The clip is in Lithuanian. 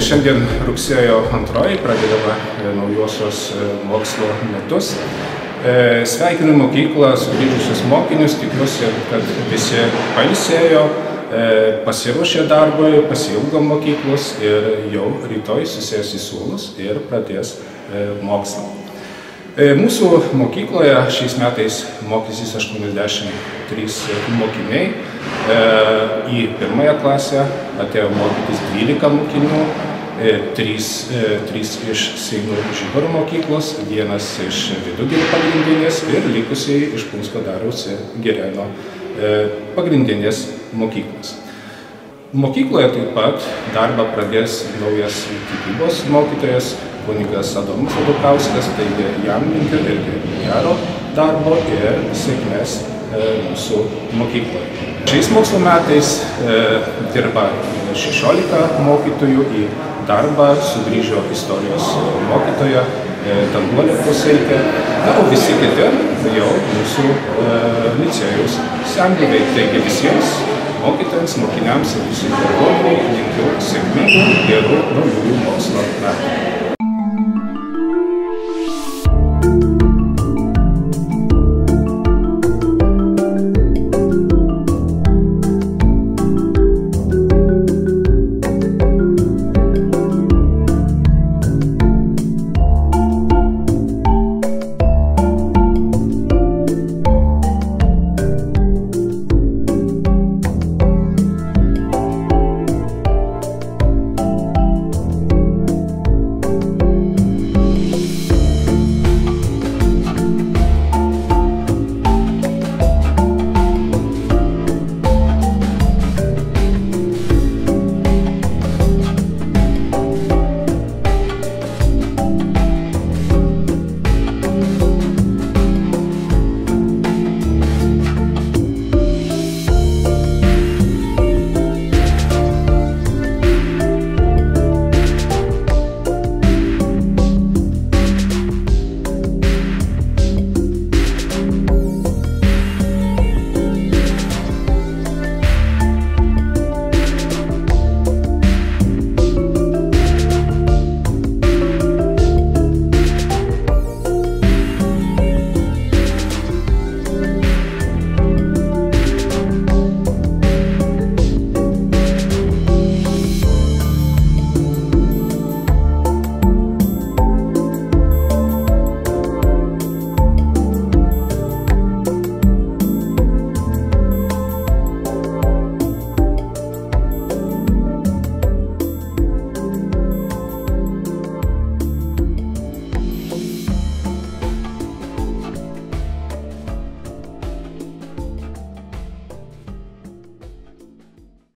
Šiandien rugsėjo 2 pradedama naujosios mokslo metus. Sveikinu mokyklą, sugrįžusius mokinius, tikiuosi, kad visi pailsėjo, pasiruošė darbui, pasiilgo mokyklos ir jau rytoj susės į suolus ir pradės mokslą. Mūsų mokykloje šiais metais mokysis 83 mokiniai. Į pirmąją klasę atėjo mokytis 12 mokinių, 3 iš Seinų Žibaro mokyklos, 1 iš Vidugirių pagrindinės ir likusiai iš Punsko Dariaus ir Girėno pagrindinės mokyklos. Mokykloje taip pat darbą pradės naujas tikybos mokytojas, kunigas Adomas Adukauskas, taigi jam linkiu irgi gero darbo ir sėkmės mūsų mokykloje. Šiais mokslo metais dirba 16 mokytojų, į darbą sugrįžo istorijos mokytoja Danguolė Puseitė, o visi kiti jau mūsų licėjaus senbuviai. Taigi visiems mokytojams, mokiniams ir visų bendruomeniai linkiu sėkmingų, gerų naujųjų mokslo metų.